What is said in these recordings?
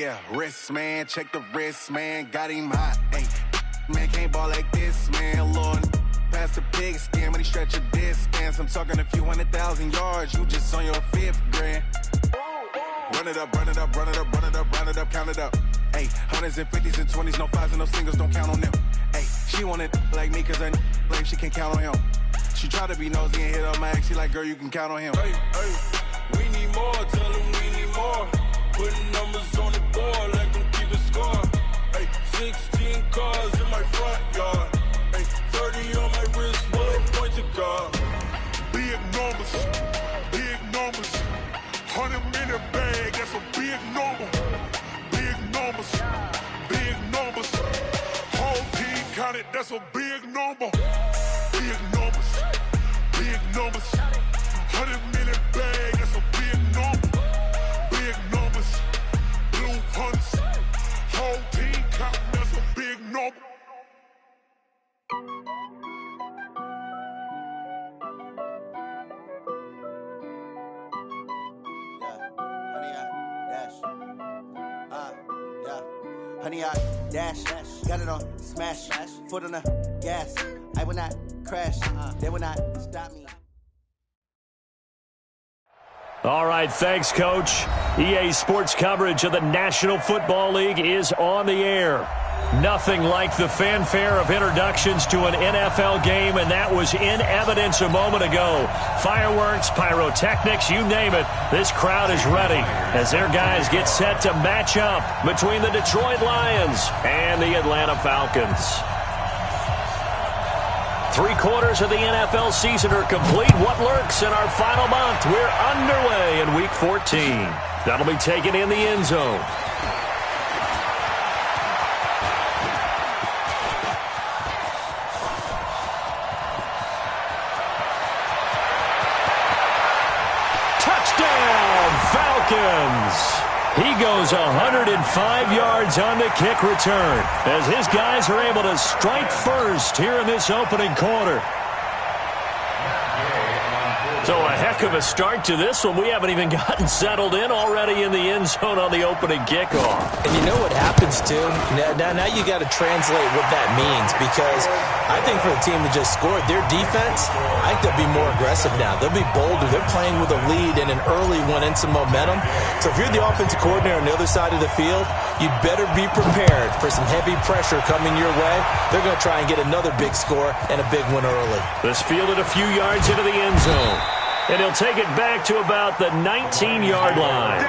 Yeah, wrist, man, check the wrist, man, got him hot, ayy. Man, can't ball like this, man, Lord. Past the pig skin when he stretch a distance. I'm talking a few 100,000 yards, you just on your 5th grand. Run it up, run it up, run it up, run it up, run it up, count it up. Ayy, 100s and 50s and 20s, no 5s and no singles, don't count on them. Ayy, she want it like me cause her lame, she can't count on him. She try to be nosy and hit up my ex, she like, girl, you can count on him. Hey, we need more, tell them we need more. Putting numbers on the board, let them keep it score. Hey, 16 cars in my front yard. Hey, 30 on my wrist, bullet point to God. Big numbers, big numbers. 100-minute bag, that's a big number. Big numbers, big numbers. Whole team counted, that's a big number. Big numbers, big numbers. 100-minute bag, that's a big number. Big numbers, blue hunts. Whole team counting, that's a big number. Honey, I dash, got it on smash, foot on the gas. I will not crash, they will not stop me. All right, thanks, Coach. EA Sports coverage of the National Football League is on the air. Nothing like the fanfare of introductions to an NFL game, and that was in evidence a moment ago. Fireworks, pyrotechnics, you name it. This crowd is ready as their guys get set to match up between the Detroit Lions and the Atlanta Falcons. 3/4 of the NFL season are complete. What lurks in our final month? We're underway in Week 14. That'll be taken in the end zone. He goes 105 yards on the kick return as his guys are able to strike first here in this opening quarter. So a heck of a start to this one. We haven't even gotten settled in already in the end zone on the opening kickoff. And you know what happens, too? Now you got to translate what that means, because I think for the team that just scored, their defense, I think they'll be more aggressive now. They'll be bolder. They're playing with a lead and an early one and some momentum. So if you're the offensive coordinator on the other side of the field, you'd better be prepared for some heavy pressure coming your way. They're going to try and get another big score and a big one early. This fielded a few yards into the end zone. And he'll take it back to about the 19-yard line.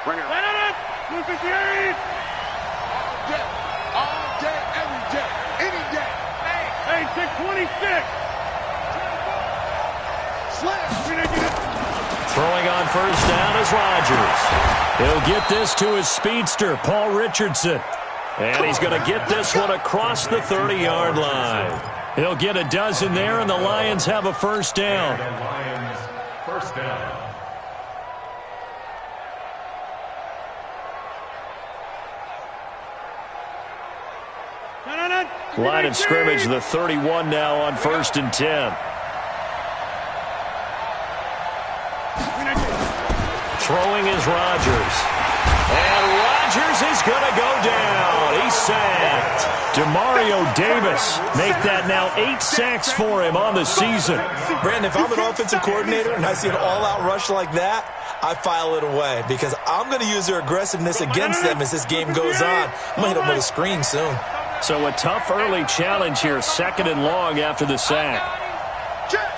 Bring it. 258. All day, every day, any day. Hey, 626. Throwing on first down is Rodgers. He'll get this to his speedster, Paul Richardson. And he's going to get this one across the 30-yard line. He'll get a dozen there, and the Lions have a first down. First down. Line of scrimmage, the 31 now on 1st and 10. Throwing is Rodgers. And Rodgers is going to go down. He's sacked. Demario Davis make that now 8 sacks for him on the season. Brandon, if I'm an offensive coordinator and I see an all-out rush like that, I file it away because I'm going to use their aggressiveness against them as this game goes on. I'm going to hit them with a screen soon. So a tough early challenge here, 2nd and long after the sack. Check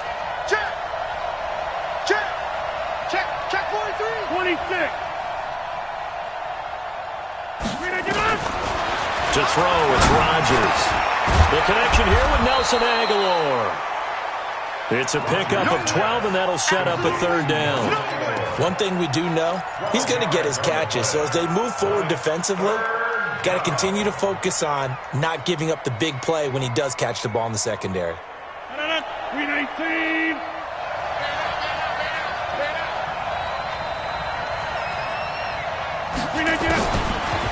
43. 26. To throw, it's Rodgers. The connection here with Nelson Aguilar. It's a pickup of 12, and that'll set up a 3rd down. One thing we do know, he's going to get his catches. So as they move forward defensively, got to continue to focus on not giving up the big play when he does catch the ball in the secondary. 319.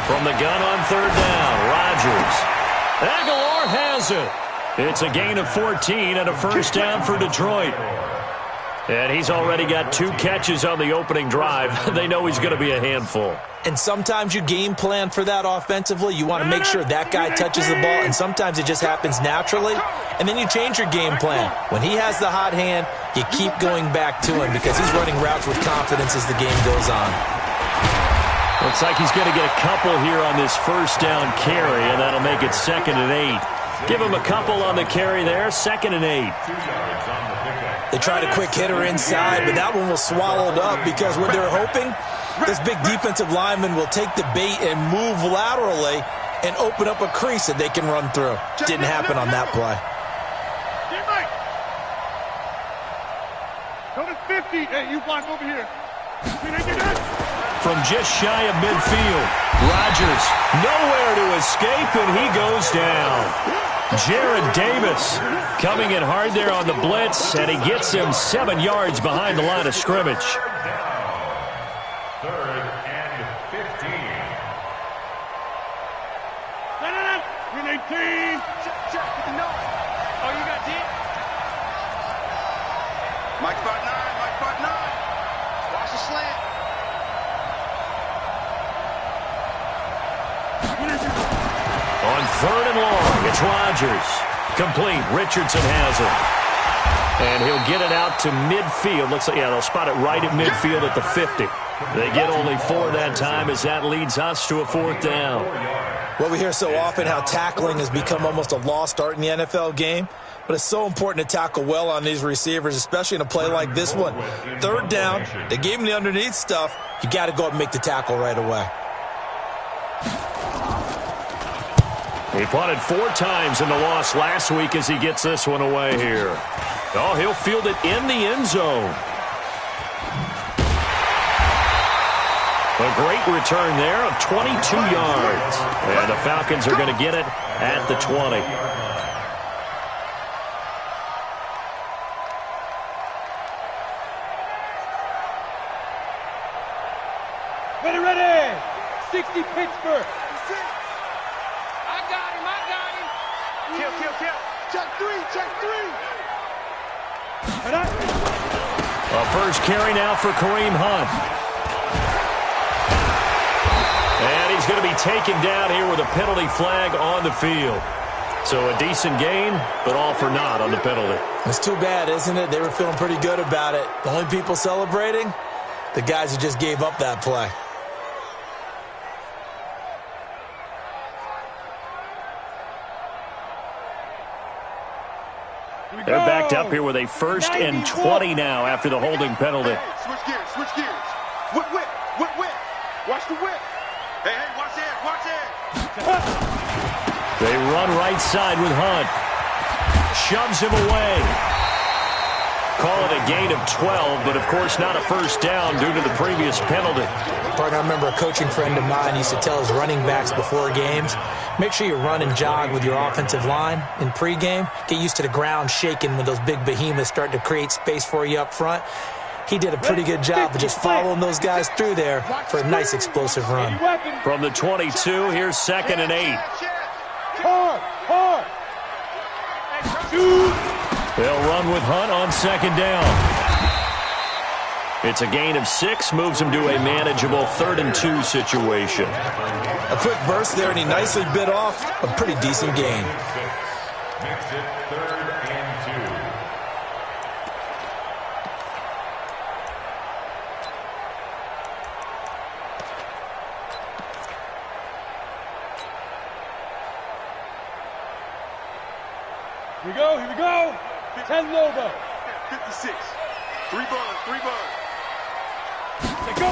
From the gun on 3rd down, Rodgers. Aguilar has it. It's a gain of 14 and a first down for Detroit. And he's already got 2 catches on the opening drive. They know he's going to be a handful. And sometimes you game plan for that offensively. You want to make sure that guy touches the ball, and sometimes it just happens naturally. And then you change your game plan. When he has the hot hand, you keep going back to him because he's running routes with confidence as the game goes on. Looks like he's going to get a couple here on this first down carry, and that'll make it 2nd and 8. Give him a couple on the carry there, 2nd and 8. They tried a quick hitter inside, but that one was swallowed up because what they're hoping, this big defensive lineman will take the bait and move laterally and open up a crease that they can run through. Didn't happen on that play. Go to 50. Hey, you blind over here. From just shy of midfield, Rodgers nowhere to escape, and he goes down. Jared Davis coming in hard there on the blitz, and he gets him 7 yards behind the line of scrimmage. 3rd and 15. Winning team. Check with the nose. Oh, you got deep? Mike Part 9. Mike Part 9. Watch the slant. On 3rd and long, it's Rodgers. Complete. Richardson has it. And he'll get it out to midfield. Looks like, yeah, they'll spot it right at midfield at the 50. They get only 4 that time as that leads us to a 4th down. Well, we hear so often how tackling has become almost a lost art in the NFL game. But it's so important to tackle well on these receivers, especially in a play like this one. 3rd down, they gave him the underneath stuff. You got to go up and make the tackle right away. He punted 4 times in the loss last week as he gets this one away here. Oh, he'll field it in the end zone. A great return there of 22 yards. And the Falcons are going to get it at the 20. Ready. 60 Pittsburgh. I got him. Kill. Check 3. A first carry now for Kareem Hunt. And he's going to be taken down here with a penalty flag on the field. So a decent gain, but all for naught on the penalty. It's too bad, isn't it? They were feeling pretty good about it. The only people celebrating, the guys who just gave up that play. They're backed up here with a 1st and 20 now after the holding penalty. Switch gears. Whip. Watch the whip. Hey, watch that. They run right side with Hunt. Shoves him away. Call it a gain of 12, but of course not a first down due to the previous penalty. Partner, I remember a coaching friend of mine used to tell his running backs before games, make sure you run and jog with your offensive line in pregame. Get used to the ground shaking when those big behemoths start to create space for you up front. He did a pretty good job of just following those guys through there for a nice explosive run. From the 22, here's 2nd and 8. Hard. They'll run with Hunt on 2nd down. It's a gain of 6, moves him to a manageable 3rd and 2 situation. A quick burst there, and he nicely bit off a pretty decent gain. Makes it 3rd and 2. Here we go. 10 Lobo. 56. 3 buns. Let's go.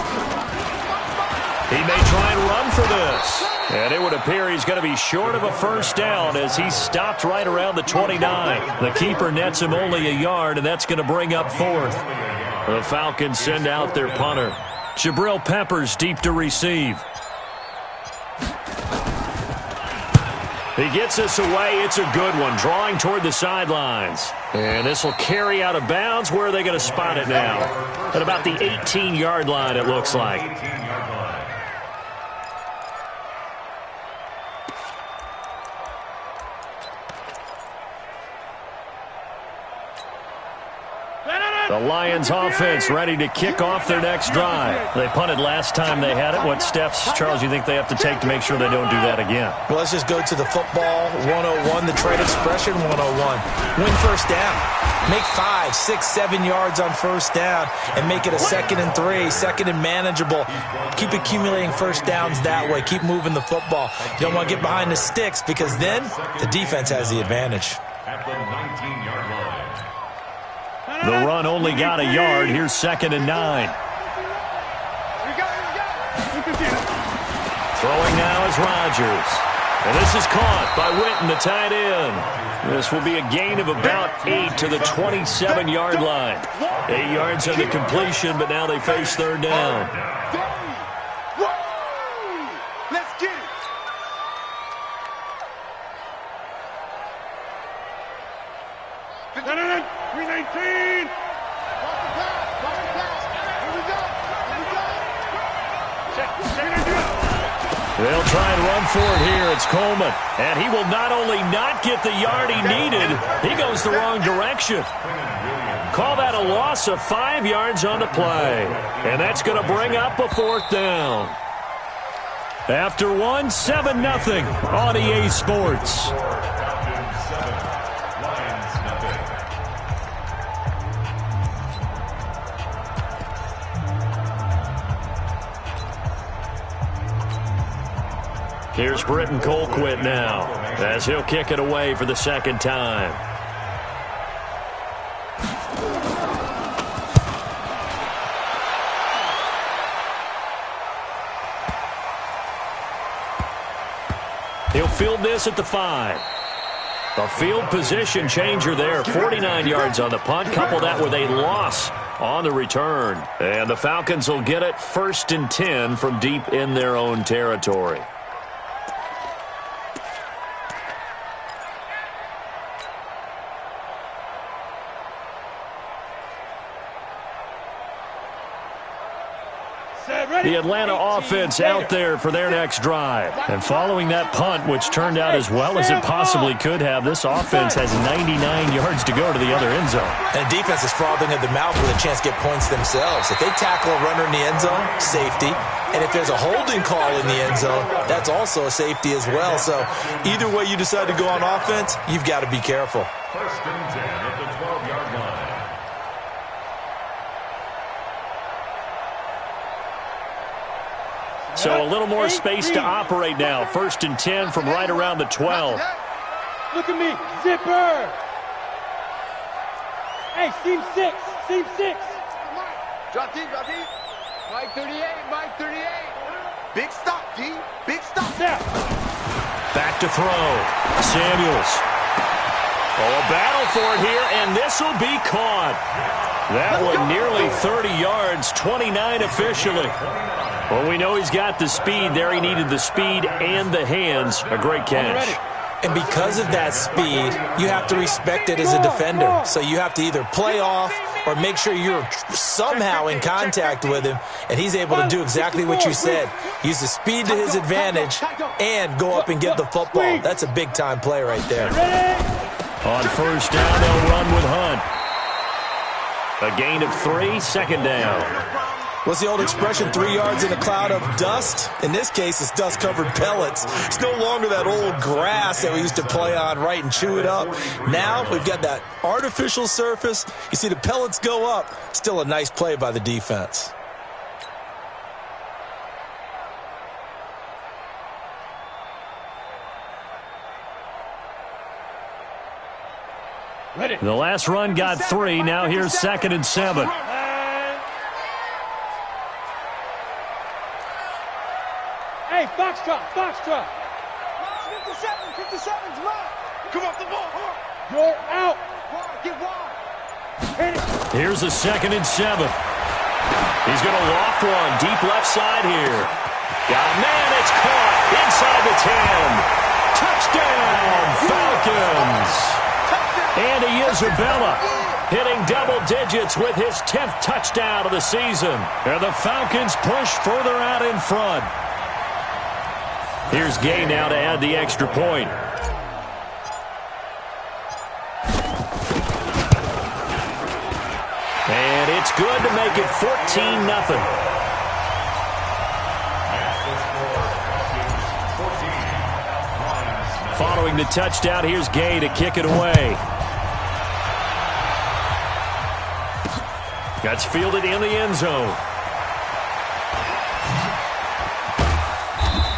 He may try and run for this. And it would appear he's going to be short of a first down as he stopped right around the 29. The keeper nets him only a yard, and that's going to bring up 4th. The Falcons send out their punter. Jabril Peppers deep to receive. He gets this away. It's a good one, drawing toward the sidelines. And this will carry out of bounds. Where are they going to spot it now? At about the 18-yard line, it looks like. The Lions offense ready to kick off their next drive. They punted last time they had it. What steps, Charles, you think they have to take to make sure they don't do that again? Well, let's just go to the football 101, the trade expression 101. Win first down. Make 5, 6, 7 yards on first down and make it a 2nd and 3, 2nd and manageable. Keep accumulating first downs that way. Keep moving the football. You don't want to get behind the sticks because then the defense has the advantage. At the 19-yard line. The run only got a yard. Here's 2nd and 9. Throwing now is Rodgers. And this is caught by Witten, the tight end. This will be a gain of about 8 to the 27-yard line. 8 yards on the completion, but now they face 3rd down. Let's get it. They'll try and run for it here. It's Coleman. And he will not only not get the yard he needed, he goes the wrong direction. Call that a loss of 5 yards on the play. And that's going to bring up a 4th down. After 1, 7-0 on EA Sports. Here's Britton Colquitt now, as he'll kick it away for the 2nd time. He'll field this at the 5. A field position changer there, 49 yards on the punt. Couple that with a loss on the return. And the Falcons will get it 1st and 10 from deep in their own territory. The Atlanta offense out there for their next drive. And following that punt, which turned out as well as it possibly could have, this offense has 99 yards to go to the other end zone. And defense is frothing at the mouth with a chance to get points themselves. If they tackle a runner in the end zone, safety. And if there's a holding call in the end zone, that's also a safety as well. So either way you decide to go on offense, you've got to be careful. 1st and 10 at the 12-yard line. So a little more space to operate now. 1st and 10 from right around the 12. Look at me, zipper. Hey, seam 6, seam 6. Drop deep, drop deep. Mike 38, Mike 38. Big stop, D. Big stop. Yeah. Back to throw. Samuels. Oh, a battle for it here, and this will be caught. That one nearly 30 yards, 29 officially. Well, we know he's got the speed there. He needed the speed and the hands. A great catch. And because of that speed, you have to respect it as a defender. So you have to either play off or make sure you're somehow in contact with him, and he's able to do exactly what you said. Use the speed to his advantage and go up and get the football. That's a big-time play right there. On 1st down, they'll run with Hunt. A gain of 3, 2nd down. What's the old expression, 3 yards in a cloud of dust? In this case, it's dust-covered pellets. It's no longer that old grass that we used to play on, right, and chew it up. Now we've got that artificial surface. You see the pellets go up. Still a nice play by the defense. The last run got 3. Now here's 2nd and 7. Hey, Foxtrot, Foxtrot. 57's right. Come off the ball. You're out. Get wide. Hit it. Here's a 2nd and 7. He's going to loft one deep left side here. Got a man, it's caught inside the 10. Touchdown, Falcons. Andy Isabella hitting double digits with his 10th touchdown of the season. And the Falcons push further out in front. Here's Gay now to add the extra point. good to make it 14-0. Following the touchdown, here's Gay to kick it away. That's fielded in the end zone.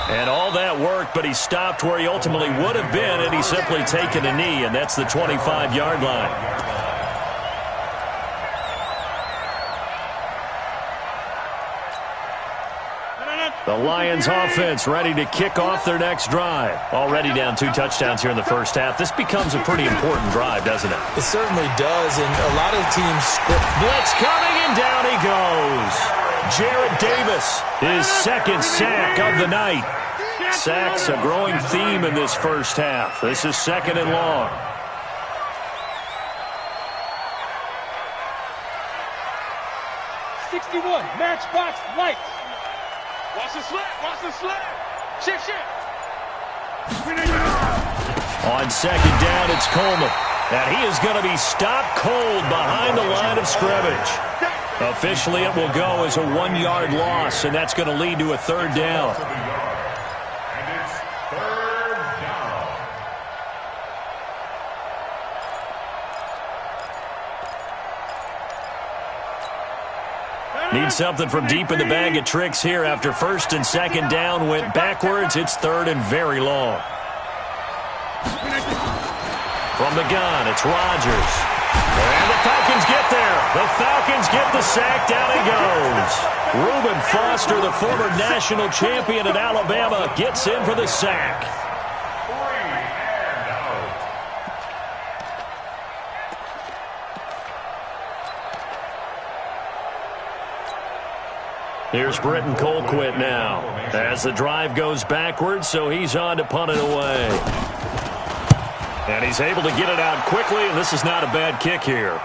And all that work, but he stopped where he ultimately would have been had he simply taken a knee, and that's the 25-yard line. The Lions offense ready to kick off their next drive. Already down 2 touchdowns here in the first half. This becomes a pretty important drive, doesn't it? It certainly does, and a lot of teams script. Blitz coming, and down he goes. Jarrett Davis, his second sack of the night. Sacks a growing theme in this first half. This is 2nd and long. '61 Matchbox Lights. Watch the slip. Watch the slip. Shift. On 2nd down, it's Coleman. And he is going to be stopped cold behind the line of scrimmage. Officially, it will go as a 1-yard loss, and that's going to lead to a 3rd down. And it's 3rd down. Need something from deep in the bag of tricks here after 1st and 2nd down went backwards. It's 3rd and very long. From the gun, it's Rodgers. And the Falcons get there. The Falcons get the sack. Down he goes. Reuben Foster, the former national champion at Alabama, gets in for the sack. 3 and out. Here's Britton Colquitt now as the drive goes backwards, so he's on to punt it away. And he's able to get it out quickly, and this is not a bad kick here.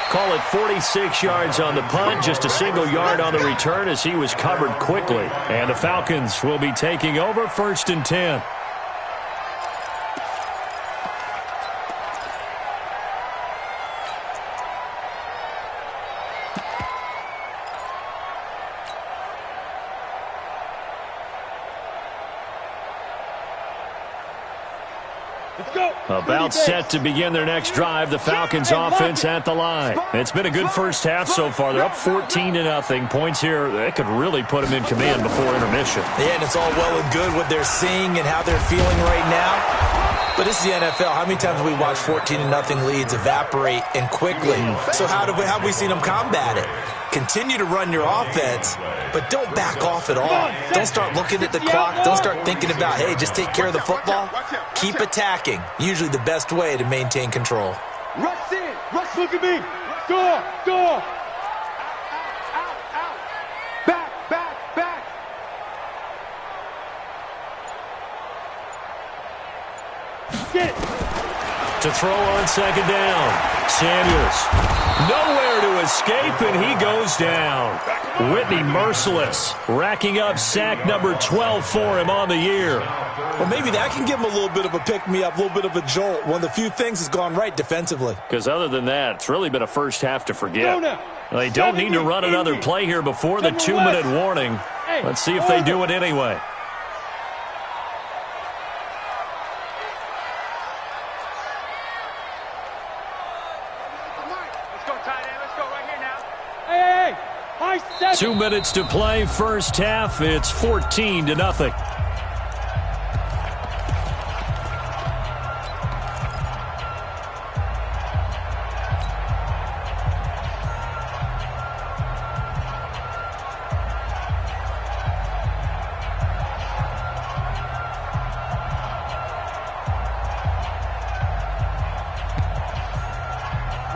Call it 46 yards on the punt, just a single yard on the return as he was covered quickly. And the Falcons will be taking over 1st and 10. About set to begin their next drive. The Falcons offense at the line. It's been a good first half so far. They're up 14-0. Points here, they could really put them in command before intermission. Yeah, and it's all well and good what they're seeing and how they're feeling right now. But this is the NFL. How many times have we watched 14-0 leads evaporate and quickly? So how have we seen them combat it? Continue to run your offense, but don't back off at all. Don't start looking at the clock. Don't start thinking about, hey, just take care of the football. Keep attacking. Usually the best way to maintain control. Rush in. Rush, look at me. Go. Back. Get it. To throw on 2nd down. Samuels. Nowhere to escape, and he goes down. Whitney merciless, racking up sack number 12 for him on the year. Well, maybe that can give him a little bit of a pick-me-up, a little bit of a jolt. One of the few things has gone right defensively. Because other than that, it's really been a first half to forget. They don't need to run another play here before the 2-minute warning. Let's see if they do it anyway. Hey. 2 minutes to play, first half. It's 14-0.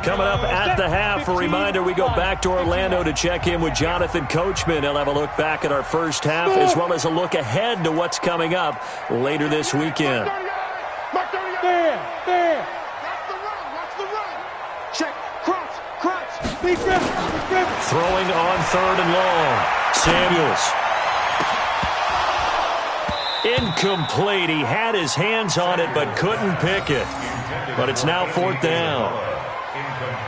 Coming up at the half, a reminder, we go back to Orlando to check in with Jonathan Coachman. He'll have a look back at our first half as well as a look ahead to what's coming up later this weekend. There. Watch the run. Check. Crunch. Big rip. Throwing on 3rd and long. Samuels. Incomplete. He had his hands on it but couldn't pick it. But it's now 4th down.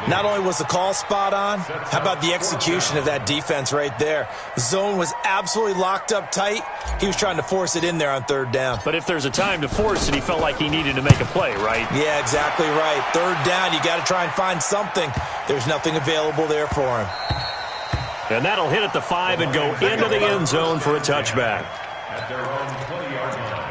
Not only was the call spot on, how about the execution of that defense right there? The zone was absolutely locked up tight. He was trying to force it in there on third down. But if there's a time to force it, he felt like he needed to make a play, right? Yeah, exactly right. Third down, you got to try and find something. There's nothing available there for him. And that'll hit at the 5 and go into the end zone for a touchback. At their own 20-yard line.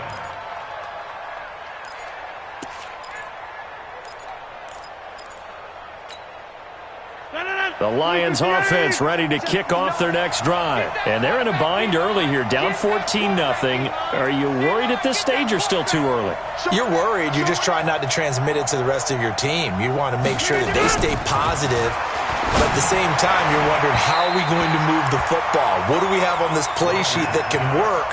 The Lions offense ready to kick off their next drive. And they're in a bind early here, down 14-0. Are you worried at this stage or still too early? You're worried. You're just trying not to transmit it to the rest of your team. You want to make sure that they stay positive. But at the same time, you're wondering, how are we going to move the football? What do we have on this play sheet that can work?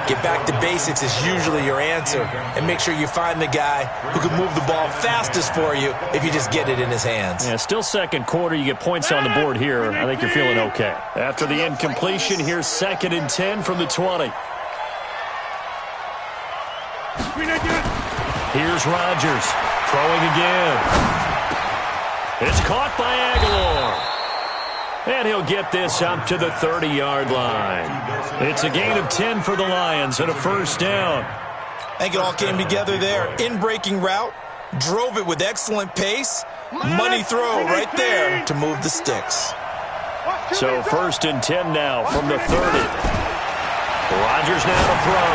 Get back to basics is usually your answer. And make sure you find the guy who can move the ball fastest for you if you just get it in his hands. Yeah, still second quarter. You get points on the board here. I think you're feeling okay. After the incompletion, here's 2nd and 10 from the 20. Here's Rodgers throwing again. It's caught by Aguilar. And he'll get this up to the 30-yard line. It's a gain of 10 for the Lions and a first down. I think it all came together there. In-breaking route, drove it with excellent pace. Money throw right there to move the sticks. So 1st and 10 now from the 30. Rodgers now to throw.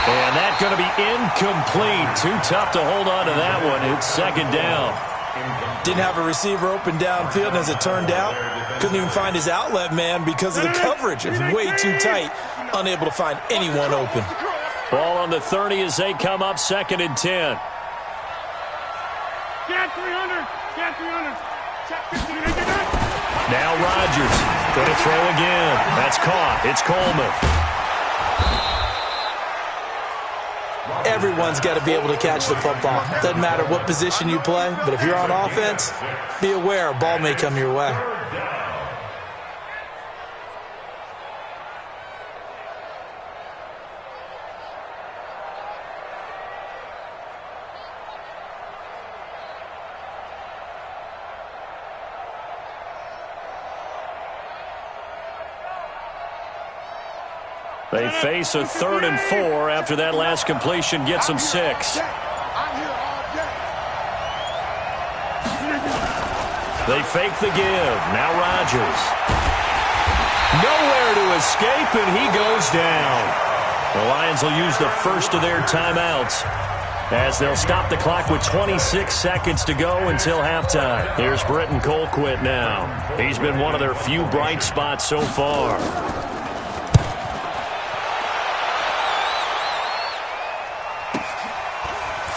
And that's going to be incomplete. Too tough to hold on to that one. It's 2nd down. Didn't have a receiver open downfield, and as it turned out, couldn't even find his outlet man because of the coverage. It was way too tight, unable to find anyone open. Ball on the 30 as they come up 2nd and 10. Get 300. Get 300. Check 15. Now Rodgers going to throw again. That's caught. It's Coleman. Everyone's got to be able to catch the football. Doesn't matter what position you play, but if you're on offense, be aware a ball may come your way. They face a 3rd and 4 after that last completion gets them 6. They fake the give. Now Rodgers. Nowhere to escape, and he goes down. The Lions will use the first of their timeouts as they'll stop the clock with 26 seconds to go until halftime. Here's Britton Colquitt now. He's been one of their few bright spots so far.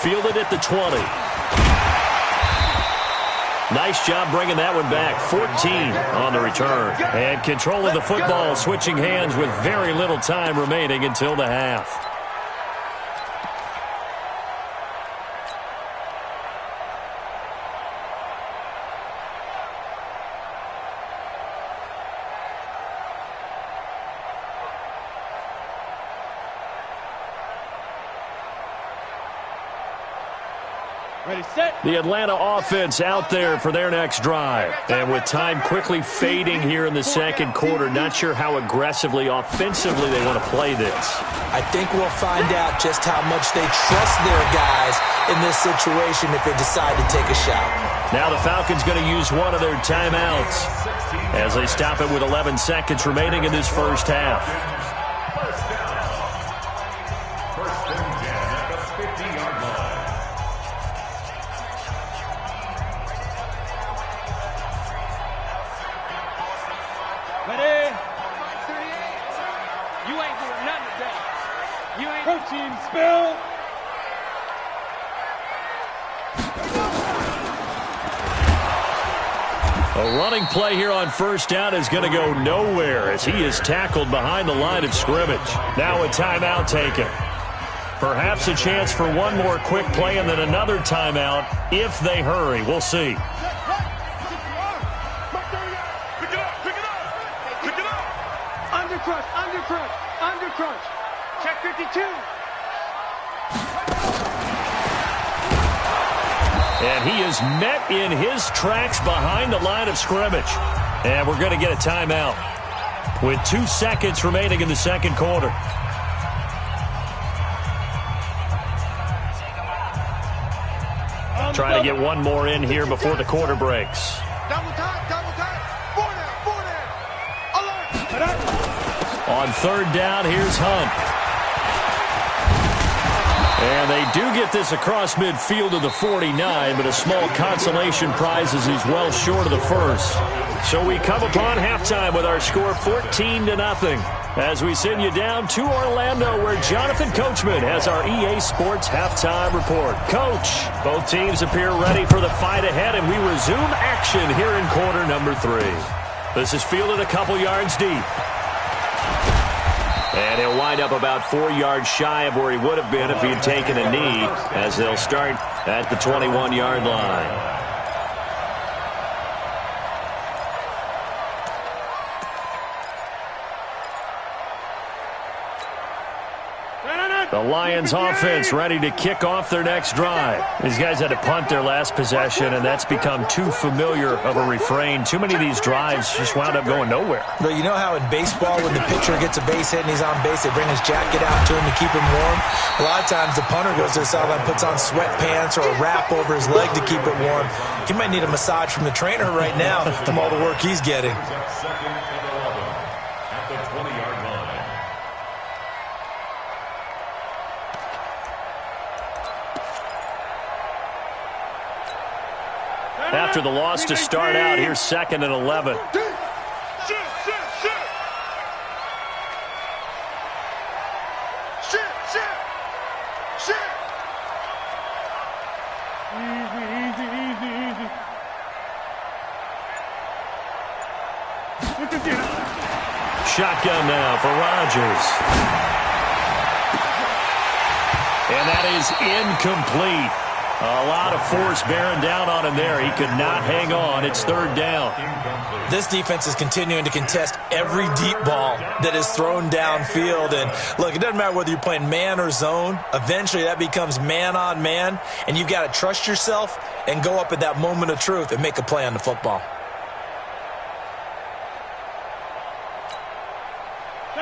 Fielded at the 20. Nice job bringing that one back. 14 on the return. And control of the football, switching hands with very little time remaining until the half. The Atlanta offense out there for their next drive. And with time quickly fading here in the second quarter, not sure how aggressively, offensively they want to play this. I think we'll find out just how much they trust their guys in this situation if they decide to take a shot. Now the Falcons going to use one of their timeouts as they stop it with 11 seconds remaining in this first half. Protein spill. A running play here on first down is going to go nowhere as he is tackled behind the line of scrimmage. Now a timeout taken. Perhaps a chance for one more quick play and then another timeout if they hurry. We'll see. Under crunch. Check 52. And he is met in his tracks behind the line of scrimmage. And we're going to get a timeout with 2 seconds remaining in the second quarter. Trying to get one more in here before the quarter breaks. Double time, double time. 4 down, 4 down. Alert. On third down, here's Hunt. And they do get this across midfield to the 49, but a small consolation prize as he's well short of the first. So we come upon halftime with our score 14-0 as we send you down to Orlando, where Jonathan Coachman has our EA Sports halftime report. Coach, both teams appear ready for the fight ahead, and we resume action here in quarter number 3. This is fielded a couple yards deep. And he'll wind up about 4 yards shy of where he would have been if he had taken a knee, as they'll start at the 21-yard line. The Lions offense ready to kick off their next drive. These guys had to punt their last possession, and that's become too familiar of a refrain. Too many of these drives just wound up going nowhere. But you know how in baseball, when the pitcher gets a base hit and he's on base, they bring his jacket out to him to keep him warm? A lot of times the punter goes to the sideline, puts on sweatpants or a wrap over his leg to keep it warm. He might need a massage from the trainer right now from all the work he's getting. After the loss to start out, here's 2nd and 11. Shotgun now for Rodgers. And that is incomplete. A lot of force bearing down on him there. He could not hang on. It's 3rd down. This defense is continuing to contest every deep ball that is thrown downfield. And, look, it doesn't matter whether you're playing man or zone. Eventually that becomes man on man, and you've got to trust yourself and go up at that moment of truth and make a play on the football.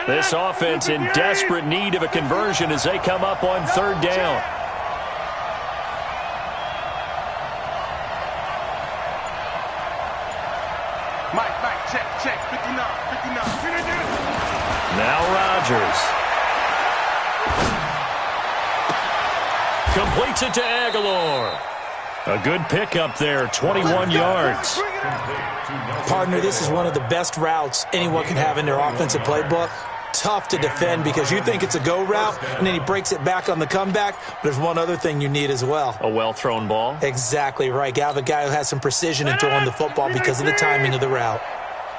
This offense in desperate need of a conversion as they come up on 3rd down. Check, 59. Now Rodgers. Completes it to Aguilar. A good pickup there, 21 yards. Partner, this is one of the best routes anyone can have in their offensive playbook. Tough to defend because you think it's a go route, and then he breaks it back on the comeback. But there's one other thing you need as well. A well-thrown ball. Exactly right. Got to have a guy who has some precision in throwing the football because of the timing of the route.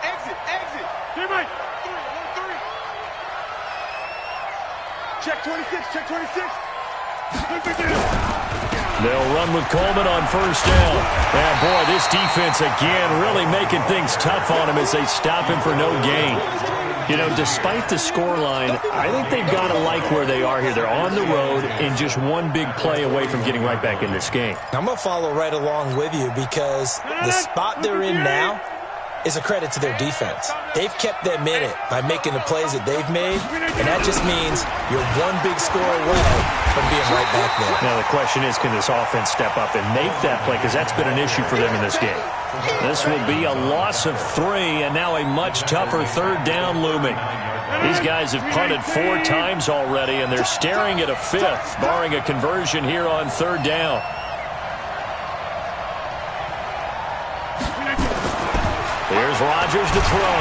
Exit. Teammate. 3. Check 26. They'll run with Coleman on 1st down. And, boy, this defense, again, really making things tough on him as they stop him for no gain. You know, despite the scoreline, I think they've got to like where they are here. They're on the road and just one big play away from getting right back in this game. I'm going to follow right along with you because the spot they're in now is a credit to their defense. They've kept them in it by making the plays that they've made, and that just means you're one big score away from being right back there. Now the question is, can this offense step up and make that play? Because that's been an issue for them in this game. This will be a loss of 3, and now a much tougher 3rd down looming. These guys have punted 4 times already, and they're staring at a 5th, barring a conversion here on 3rd down. Here's Rodgers to throw.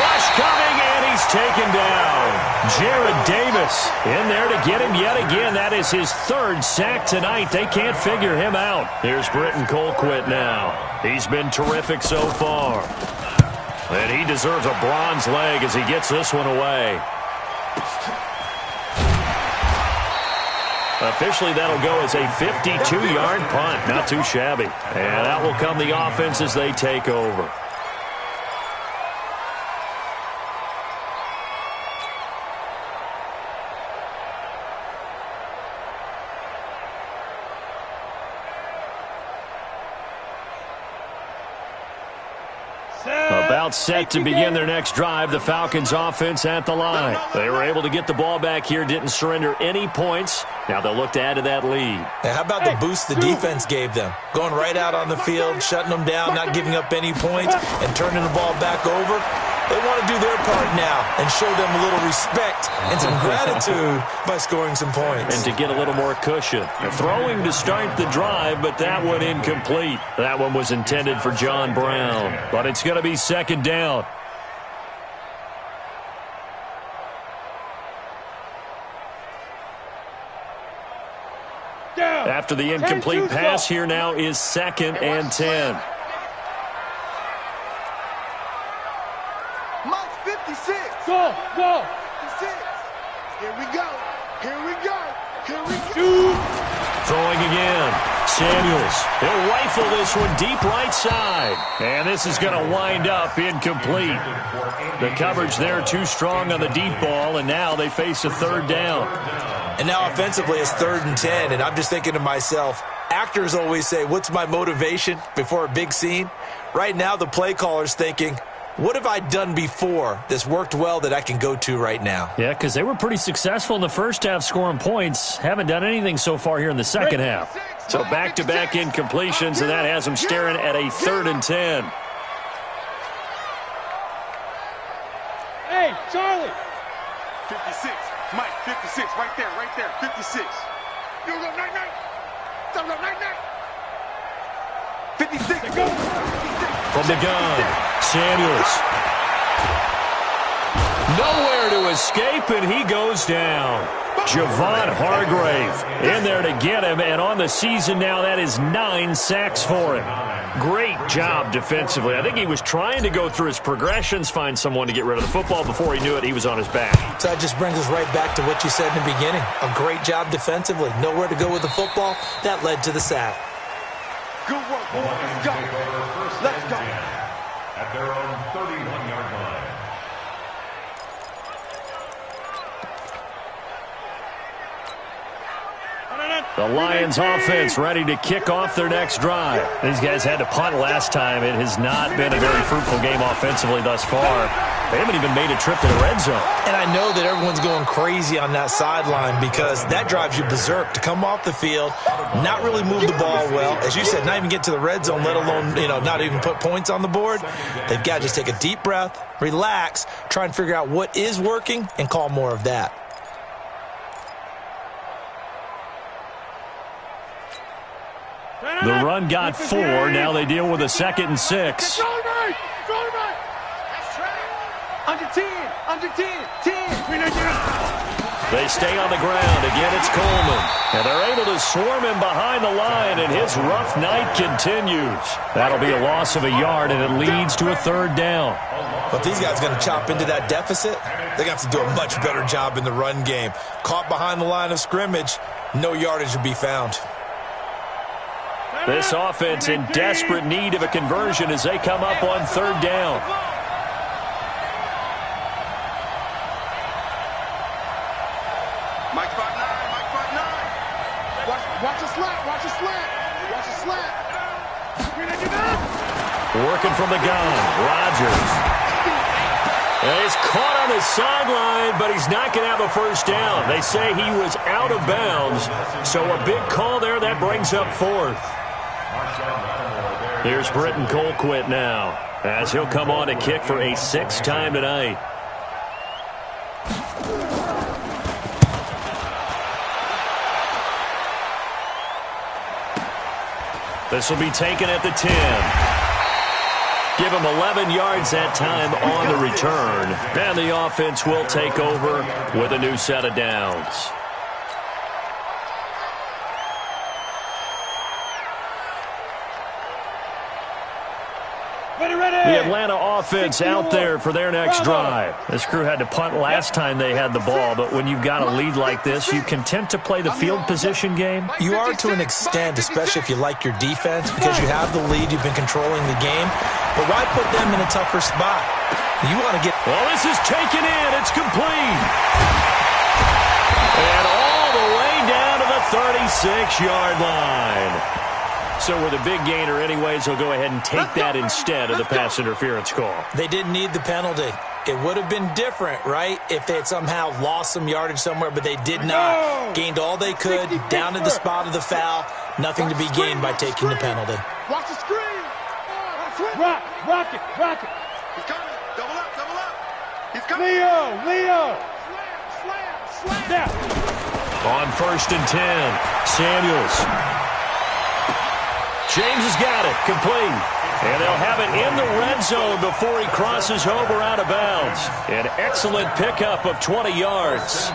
Rush coming, and he's taken down. Jared Davis in there to get him yet again. That is his 3rd sack tonight. They can't figure him out. Here's Britton Colquitt now. He's been terrific so far. And he deserves a bronze leg as he gets this one away. Officially, that'll go as a 52-yard punt. Not too shabby. And that will come the offense as they take over. About set to begin their next drive, the Falcons offense at the line. They were able to get the ball back here, didn't surrender any points. Now they'll look to add to that lead. How about the boost the defense gave them? Going right out on the field, shutting them down, not giving up any points, and turning the ball back over. They want to do their part now and show them a little respect and some gratitude by scoring some points. And to get a little more cushion. They're throwing to start the drive, but that one incomplete. That one was intended for John Brown. But it's going to be second down. After the incomplete pass, here now is 2nd and 10. Go, go. 56. Here we go. Here we go. Here we go. Throwing again. Samuels. He'll rifle this one deep right side. And this is going to wind up incomplete. The coverage there too strong on the deep ball, and now they face a third down. And now offensively it's 3rd and 10, and I'm just thinking to myself, actors always say, what's my motivation before a big scene? Right now the play caller's thinking, what have I done before that's worked well that I can go to right now? Yeah, because they were pretty successful in the first half scoring points. Haven't done anything so far here in the second half. So back-to-back incompletions, and that has them staring at a 3rd and 10. Hey, Charlie. 56. Mike, 56. Right there. 56. You go, night. 56. Go. From the gun, Samuels. Nowhere to escape, and he goes down. Javon Hargrave in there to get him, and on the season now, that is 9 sacks for him. Great job defensively. I think he was trying to go through his progressions, find someone to get rid of the football. Before he knew it, he was on his back. So that just brings us right back to what you said in the beginning. A great job defensively. Nowhere to go with the football. That led to the sack. Good work, boy. Let's go. Let's go. At their own 31-yard line. The Lions offense ready to kick off their next drive. These guys had to punt last time. It has not been a very fruitful game offensively thus far. They haven't even made a trip to the red zone. And I know that everyone's going crazy on that sideline because that drives you berserk to come off the field, not really move the ball well. As you said, not even get to the red zone, let alone, not even put points on the board. They've got to just take a deep breath, relax, try and figure out what is working, and call more of that. The run got 4. Now they deal with a 2nd and 6. Under 10. 10. They stay on the ground. Again, it's Coleman. And they're able to swarm him behind the line, and his rough night continues. That'll be a loss of a yard, and it leads to a 3rd down. But these guys are going to chop into that deficit. They're going to have to do a much better job in the run game. Caught behind the line of scrimmage, no yardage will be found. This offense in desperate need of a conversion as they come up on 3rd down. Mike 5'9". Watch a slant. Working from the gun, Rodgers. And he's caught on the sideline, but he's not going to have a 1st down. They say he was out of bounds, so a big call there that brings up 4th. Here's Britton Colquitt now, as he'll come on to kick for a 6th time tonight. This will be taken at the 10. Give him 11 yards that time on the return. And the offense will take over with a new set of downs. The Atlanta offense out there for their next drive. This crew had to punt last time they had the ball, but when you've got a lead like this, you content to play the field position game? You are to an extent, especially if you like your defense, because you have the lead, you've been controlling the game. But why put them in a tougher spot? You want to get... Well, this is taken in. It's complete. And all the way down to the 36-yard line. So with a big gainer anyways, he'll go ahead and take that instead of the pass interference call. They didn't need the penalty. It would have been different, right, if they had somehow lost some yardage somewhere, but they did not. Gained all they could, down to the spot of the foul. Nothing to be gained by taking the penalty. Watch the screen. Rock it. He's coming. Double up. He's coming. Leo. Snap. On 1st and 10, Samuels. James has got it, complete. And they'll have it in the red zone before he crosses over out of bounds. An excellent pickup of 20 yards.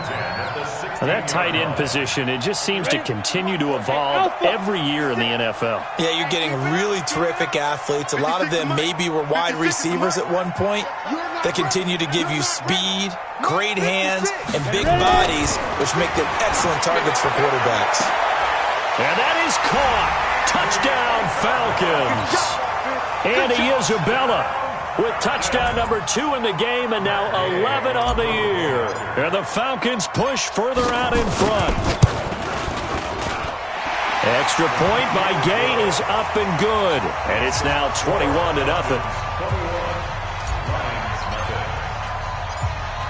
And that tight end position, it just seems to continue to evolve every year in the NFL. Yeah, you're getting really terrific athletes. A lot of them maybe were wide receivers at one point that continue to give you speed, great hands, and big bodies, which make them excellent targets for quarterbacks. And that is caught. Touchdown, Falcons. Andy Isabella with touchdown number 2 in the game and now 11 on the year. And the Falcons push further out in front. Extra point by Gay is up and good. And it's now 21-0.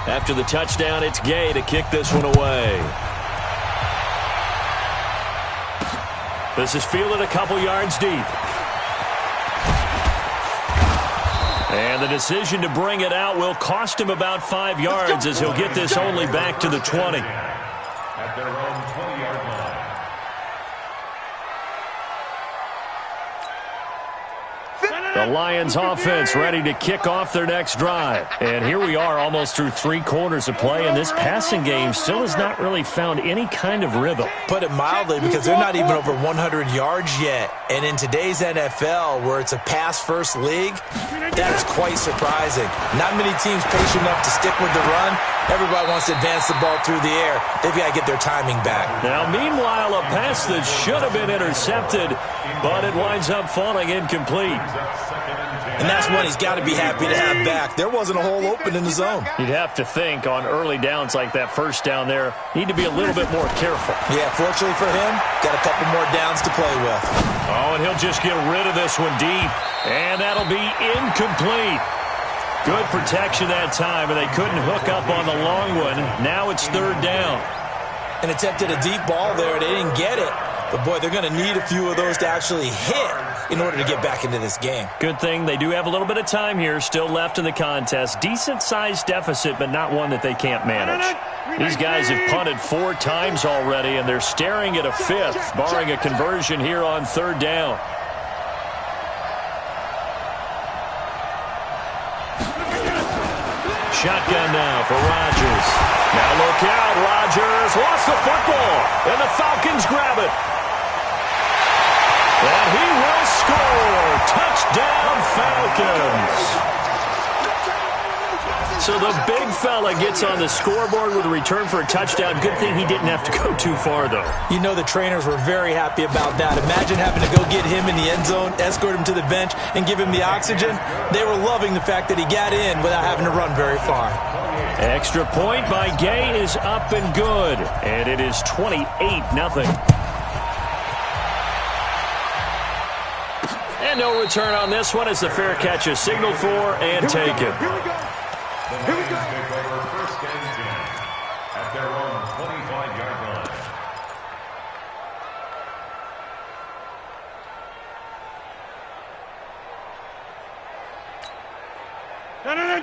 After the touchdown, it's Gay to kick this one away. This is fielded a couple yards deep. And the decision to bring it out will cost him about 5 yards as he'll get this only back to the 20. At their own 20-yard line. The Lions offense ready to kick off their next drive. And here we are almost through 3 quarters of play, and this passing game still has not really found any kind of rhythm. Put it mildly, because they're not even over 100 yards yet. And in today's NFL, where it's a pass-first league, that is quite surprising. Not many teams patient enough to stick with the run. Everybody wants to advance the ball through the air. They've got to get their timing back. Now, meanwhile, a pass that should have been intercepted, but it winds up falling incomplete. And that's one he's got to be happy to have back. There wasn't a hole open in the zone. You'd have to think on early downs like that first down there, need to be a little bit more careful. Yeah, fortunately for him, got a couple more downs to play with. Oh, and he'll just get rid of this one deep. And that'll be incomplete. Good protection that time, and they couldn't hook up on the long one. Now it's 3rd down. And attempted a deep ball there. They didn't get it. But, boy, they're going to need a few of those to actually hit in order to get back into this game. Good thing they do have a little bit of time here still left in the contest. Decent-sized deficit, but not one that they can't manage. These guys have punted 4 times already, and they're staring at a 5th, barring a conversion here on 3rd down. Shotgun now for Rodgers. Now look out, Rodgers lost the football, and the Falcons grab it. And he will score. Touchdown, Falcons. So the big fella gets on the scoreboard with a return for a touchdown. Good thing he didn't have to go too far, though. You know the trainers were very happy about that. Imagine having to go get him in the end zone, escort him to the bench, and give him the oxygen. They were loving the fact that he got in without having to run very far. Extra point by Gay is up and good. And it is 28-0. And no return on this one as the fair catch is signaled for and taken. The Lions take over 1st and 10 at their own 25-yard line.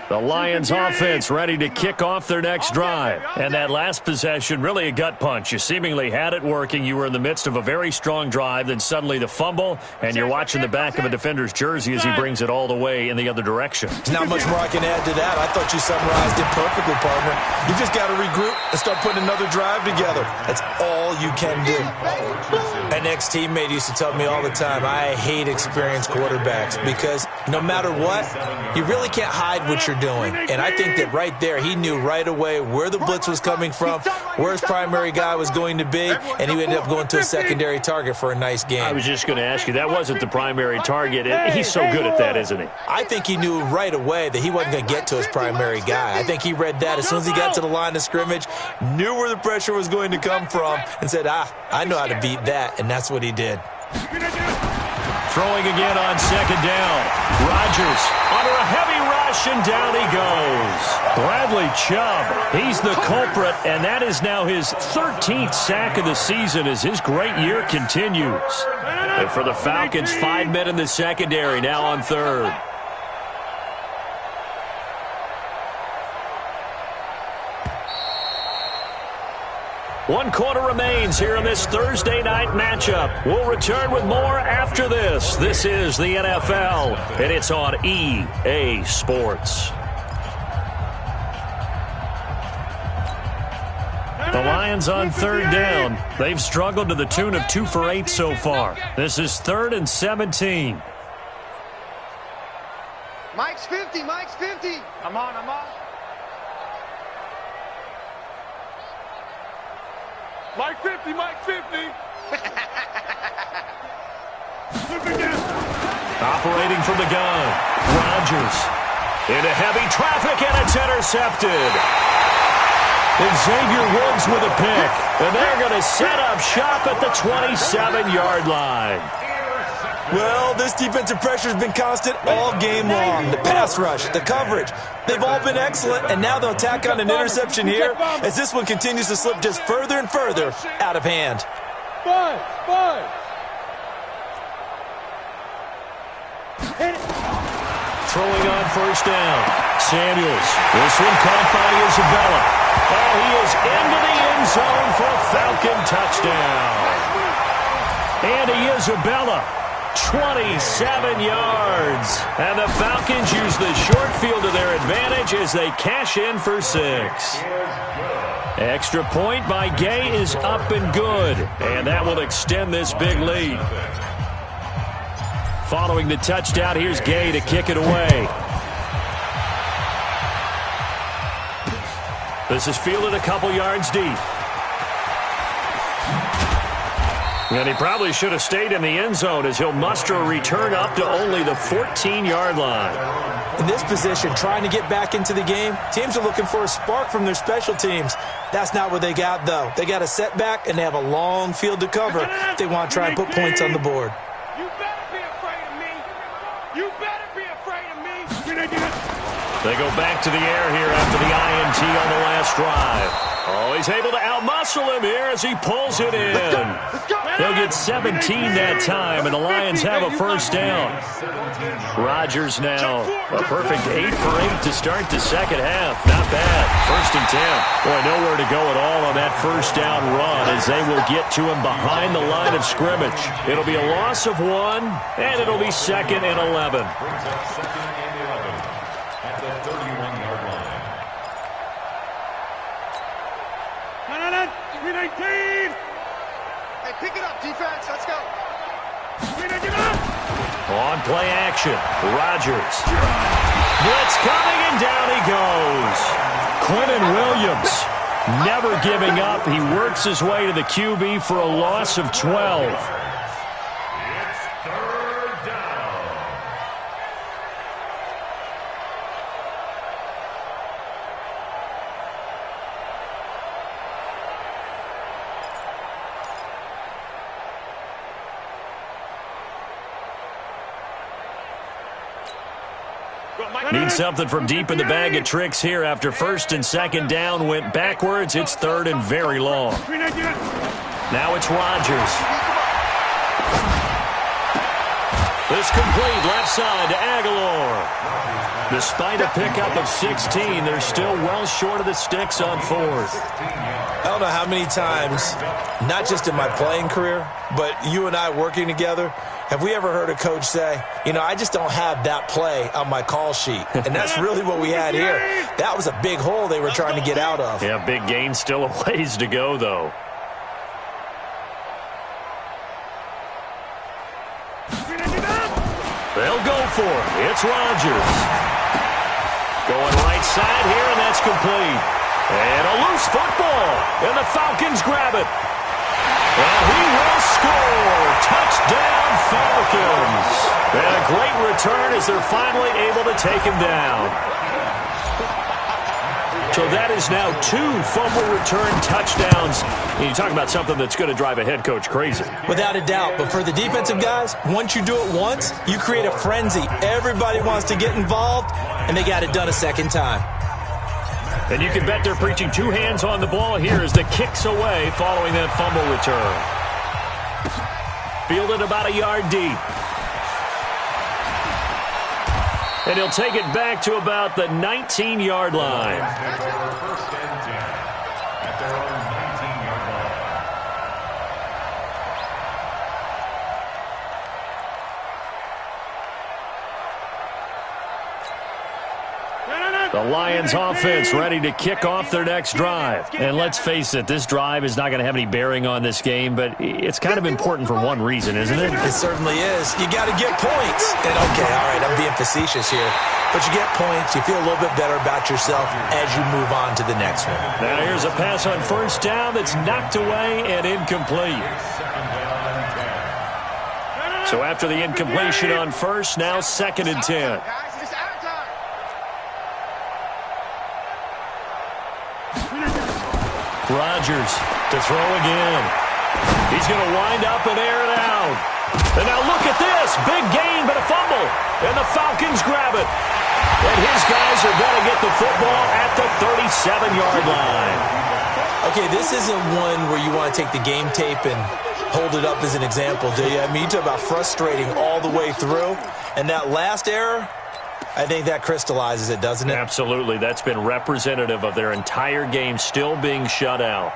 The Lions offense ready to kick off their next drive. And that last possession, really a gut punch. You seemingly had it working. You were in the midst of a very strong drive. Then suddenly the fumble, and you're watching the back of a defender's jersey as he brings it all the way in the other direction. There's not much more I can add to that. I thought you summarized it perfectly, partner. You just got to regroup and start putting another drive together. That's all you can do. An ex-teammate used to tell me all the time, I hate experienced quarterbacks because no matter what, you really can't hide what you're doing. And I think that right there, he knew right away where the blitz was coming from, where his primary guy was going to be, and he ended up going to a secondary target for a nice game. I was just going to ask you, that wasn't the primary target. He's so good at that, isn't he? I think he knew right away that he wasn't going to get to his primary guy. I think he read that as soon as he got to the line of scrimmage, knew where the pressure was going to come from, and said, I know how to beat that, and that's what he did. Throwing again on second down. Rodgers under a heavy rush, and down he goes. Bradley Chubb, he's the culprit, and that is now his 13th sack of the season as his great year continues. And for the Falcons, 5 men in the secondary now on third. One quarter remains here in this Thursday night matchup. We'll return with more after this. This is the NFL, and it's on EA Sports. The Lions on third down. They've struggled to the tune of 2 for 8 so far. This is 3rd and 17. Mike's 50, Mike's 50. I'm on. Mike 50, Mike 50. Operating from the gun. Rodgers into heavy traffic, and it's intercepted. And Xavier Woods with a pick. And they're going to set up shop at the 27-yard line. Well, this defensive pressure has been constant all game long. The pass rush, the coverage, they've all been excellent, and now they'll tack on an interception here as this one continues to slip just further and further out of hand. Five. Throwing on first down. Samuels. This one caught by Isabella. And he is into the end zone for a Falcon touchdown. Andy Isabella. 27 yards. And the Falcons use the short field to their advantage as they cash in for 6. Extra point by Gay is up and good. And that will extend this big lead. Following the touchdown, here's Gay to kick it away. This is fielded a couple yards deep. And he probably should have stayed in the end zone as he'll muster a return up to only the 14-yard line. In this position, trying to get back into the game, teams are looking for a spark from their special teams. That's not what they got, though. They got a setback, and they have a long field to cover if they want to try and put points on the board. You better be afraid of me. You better be afraid of me. They go back to the air here after the INT on the last drive. Oh, he's able to outmuscle him here as he pulls it in. They'll get 17 that time, and the Lions have a first down. Rodgers now a perfect 8 for 8 to start the second half. Not bad. 1st and 10. Boy, nowhere to go at all on that first down run as they will get to him behind the line of scrimmage. It'll be a loss of 1, and it'll be 2nd and 11. At the 31-yard line. 319. Hey, pick it up, defense. Let's go. 319 up. On play action, Rodgers. Blitz coming, and down he goes. Quentin Williams never giving up. He works his way to the QB for a loss of 12. It's 3rd down. Need something from deep in the bag of tricks here after 1st and 2nd down went backwards. It's 3rd and very long. Now it's Rodgers. This complete left side to Aguilar. Despite a pickup of 16, they're still well short of the sticks on 4th. I don't know how many times, not just in my playing career, but you and I working together, have we ever heard a coach say, you know, I just don't have that play on my call sheet? And that's really what we had here. That was a big hole they were trying to get out of. Yeah, big gain, still a ways to go, though. They'll go for it. It's Rodgers. Going right side here, and that's complete. And a loose football. And the Falcons grab it. And he will score. Touchdown, Falcons. And a great return as they're finally able to take him down. So that is now 2 fumble return touchdowns. And you talk about something that's going to drive a head coach crazy. Without a doubt. But for the defensive guys, once you do it once, you create a frenzy. Everybody wants to get involved, and they got it done a second time. And you can bet they're preaching 2 hands on the ball here as the kick's away following that fumble return. Fielded about a yard deep. And he'll take it back to about the 19-yard line. First and 10 at their own 19-yard line. The Lions offense ready to kick off their next drive. And let's face it, this drive is not going to have any bearing on this game, but it's kind of important for one reason, isn't it? It certainly is. You got to get points. And okay, all right, I'm being facetious here. But you get points, you feel a little bit better about yourself as you move on to the next one. Now here's a pass on first down that's knocked away and incomplete. So after the incompletion on first, now 2nd and 10. Rodgers to throw again. He's going to wind up and air it out. And now look at this. Big gain, but a fumble. And the Falcons grab it. And his guys are going to get the football at the 37-yard line. Okay, this isn't one where you want to take the game tape and hold it up as an example, do you? I mean, you talk about frustrating all the way through. And that last error, I think that crystallizes it, doesn't it? Absolutely. That's been representative of their entire game still being shut out.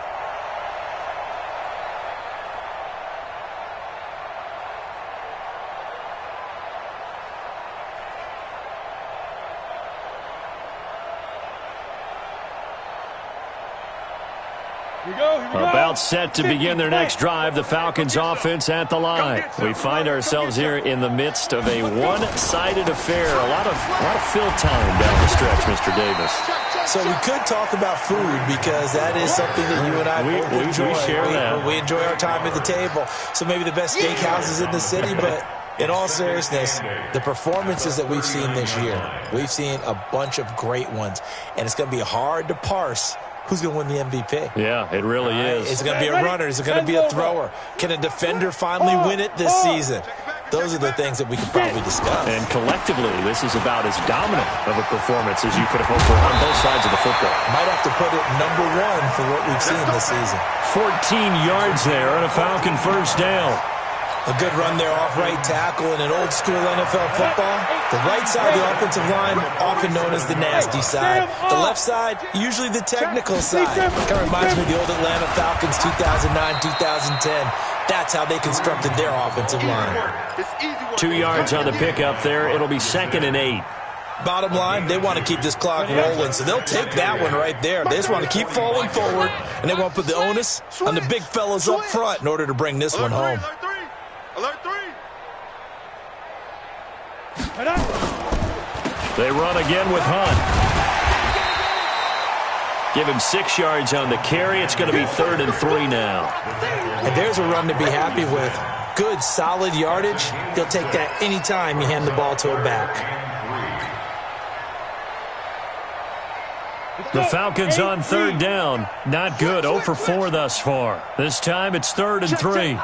About set to begin their next drive, the Falcons offense at the line. We find ourselves here in the midst of a one-sided affair. A lot of fill time down the stretch, Mr. Davis. So we could talk about food because that is something that you and I both enjoy. We share that. We enjoy our time at the table. So maybe the best steakhouses in the city, but in all seriousness, the performances that we've seen this year, we've seen a bunch of great ones, and it's going to be hard to parse who's going to win the MVP. Yeah, it really is. Is it going to be a runner? Is it going to be a thrower? Can a defender finally win it this season? Those are the things that we could probably discuss. And collectively, this is about as dominant of a performance as you could have hoped for on both sides of the football. Might have to put it number 1 for what we've seen this season. 14 yards there on a Falcon first down. A good run there off right tackle in an old-school NFL football. The right side of the offensive line, often known as the nasty side. The left side, usually the technical side. Kind of reminds me of the old Atlanta Falcons 2009, 2010. That's how they constructed their offensive line. 2 yards on the pickup there. It'll be 2nd and 8. Bottom line, they want to keep this clock rolling, so they'll take that one right there. They just want to keep falling forward, and they want to put the onus on the big fellas up front in order to bring this one home. Alert 3. They run again with Hunt. Give him 6 yards on the carry. It's going to be 3rd and 3 now. And there's a run to be happy with. Good, solid yardage. They'll take that anytime you hand the ball to a back. The Falcons on 3rd down. Not good. 0 for 4 thus far. This time it's 3rd and 3.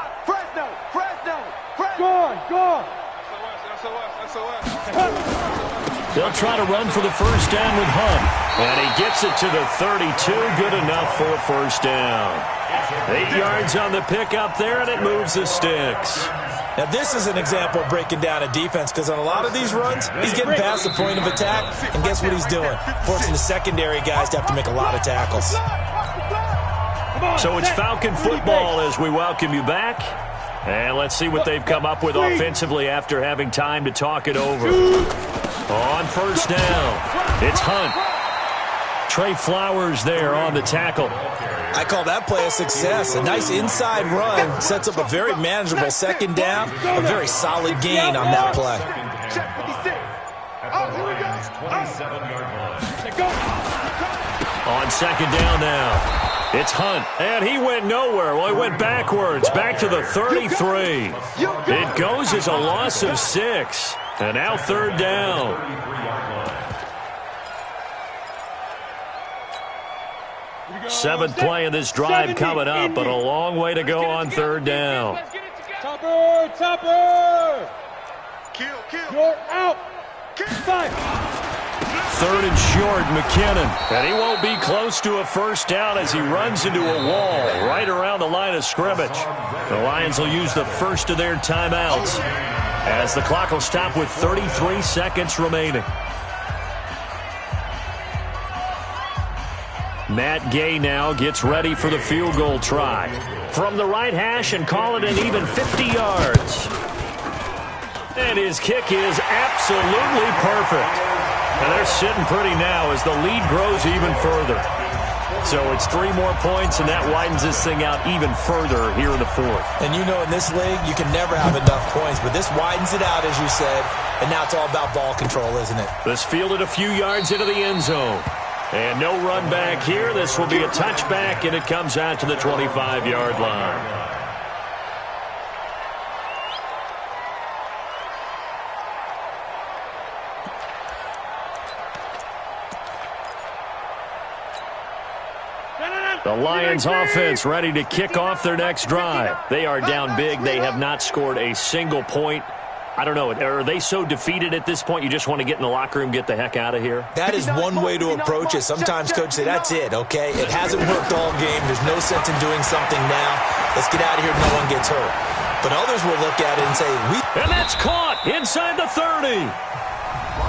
Go. They'll try to run for the first down with Hunt. And he gets it to the 32. Good enough for a first down. 8 yards on the pickup there, and it moves the sticks. Now, this is an example of breaking down a defense because on a lot of these runs, he's getting past the point of attack, and guess what he's doing? Forcing the secondary guys to have to make a lot of tackles. So it's Falcon football as we welcome you back. And let's see what they've come up with offensively after having time to talk it over. On first down, it's Hunt. Trey Flowers there on the tackle. I call that play a success. A nice inside run sets up a very manageable second down. A very solid gain on that play. On second down now. It's Hunt, and he went nowhere. Well, he went backwards, back to the 33. It goes as a loss of 6, and now 3rd down. Seventh play of this drive coming up, but a long way to go on third down. Topper! Kill. You're out! Five! Third and short, McKinnon. And he won't be close to a first down as he runs into a wall right around the line of scrimmage. The Lions will use the first of their timeouts as the clock will stop with 33 seconds remaining. Matt Gay now gets ready for the field goal try. From the right hash and call it an even 50 yards. And his kick is absolutely perfect. And they're sitting pretty now as the lead grows even further. So it's 3 more points, and that widens this thing out even further here in the fourth. And you know in this league, you can never have enough points, but this widens it out, as you said, and now it's all about ball control, isn't it? This fielded a few yards into the end zone. And no run back here. This will be a touchback, and it comes out to the 25-yard line. The Lions offense ready to kick off their next drive. They are down big. They have not scored a single point. I don't know. Are they so defeated at this point you just want to get in the locker room, get the heck out of here? That is one way to approach it. Sometimes coaches say, that's it, okay? It hasn't worked all game. There's no sense in doing something now. Let's get out of here. No one gets hurt. But others will look at it and say, And that's caught inside the 30.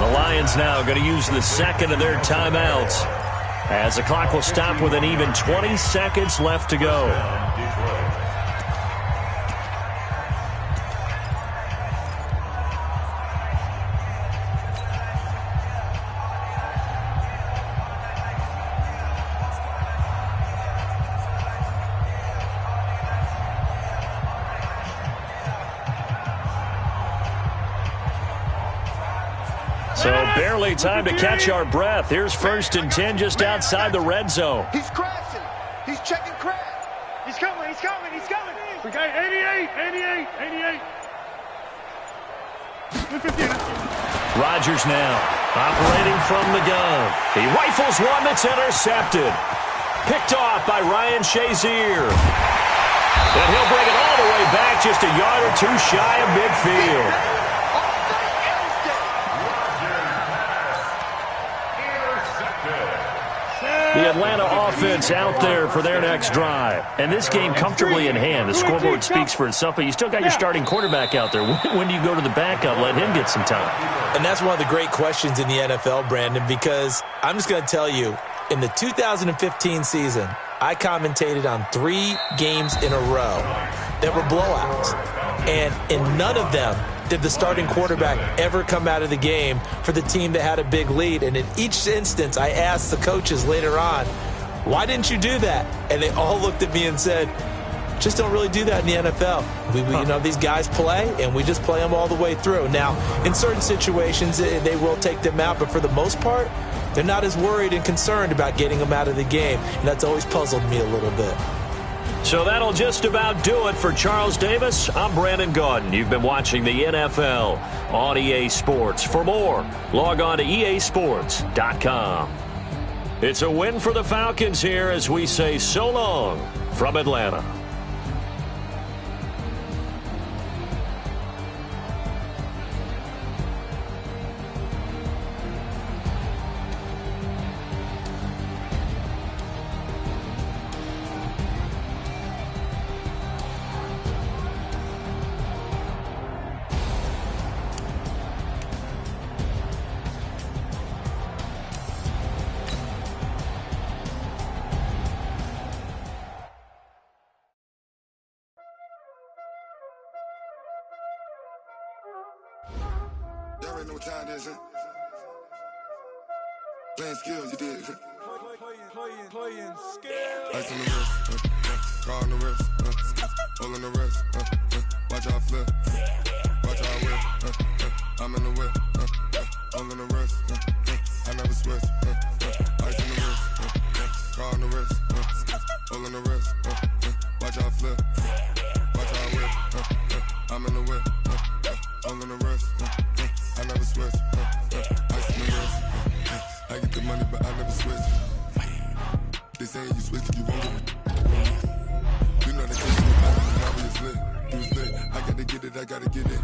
The Lions now going to use the second of their timeouts as the clock will stop with an even 20 seconds left to go. So barely time to catch our breath. Here's 1st and 10 just outside the red zone. He's crashing. He's checking crash. He's coming. We got 88. Rodgers now operating from the gun. He rifles one that's intercepted. Picked off by Ryan Shazier. And he'll bring it all the way back just a yard or two shy of midfield. The Atlanta offense out there for their next drive. And this game comfortably in hand. The scoreboard speaks for itself, but you still got your starting quarterback out there. When do you go to the backup, let him get some time? And that's one of the great questions in the NFL, Brandon, because I'm just going to tell you, in the 2015 season, I commentated on 3 games in a row that were blowouts. And in none of them did the starting quarterback ever come out of the game for the team that had a big lead. And in each instance, I asked the coaches later on, why didn't you do that? And they all looked at me and said, just don't really do that in the NFL. We you know, these guys play, and we just play them all the way through. Now, in certain situations, they will take them out, but for the most part, they're not as worried and concerned about getting them out of the game. And that's always puzzled me a little bit. So that'll just about do it for Charles Davis. I'm Brandon Gaudin. You've been watching the NFL on EA Sports. For more, log on to easports.com. It's a win for the Falcons here as we say so long from Atlanta. Y'all already know what time it is, huh? Playing skills, you did. Playing skills. Ice on the wrist, car on the wrist, hole in the wrist, watch out flip, watch out whip, I'm in the whip, hole in the wrist, I never switch, ice on the wrist, car on the wrist, hole in the wrist, watch out flip, watch out whip, I'm in the whip, hole in the wrist, I never switch, ice on the wrist, I get the money but I never switch. They saying you switch, you won't get it. You know they can't do it, obviously. You was lit, I gotta get it, I gotta get it.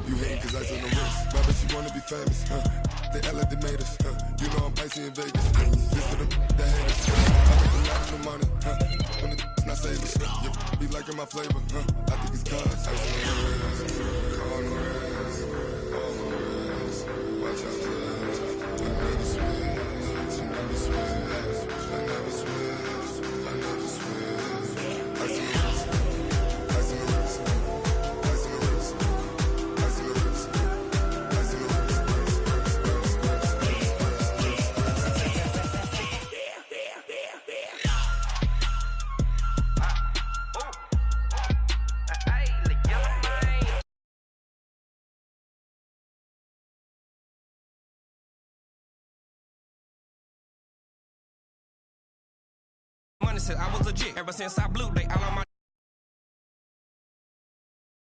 You hating cause I on the wrist. My bitch, you wanna be famous, They act like they made us, You know I'm icy in Vegas, This for them, the haters, I make a lot of money, When it's not savers, Be liking my flavor, I think it's cause I on the wrist, on the wrist, on the wrist. Watch out, I never switch, I never switch, I never switch, I never switch. I see the wrist, I see the wrist, I see the wrist, I see the wrist, I see the wrist. Money said I was legit ever since I blew they all on my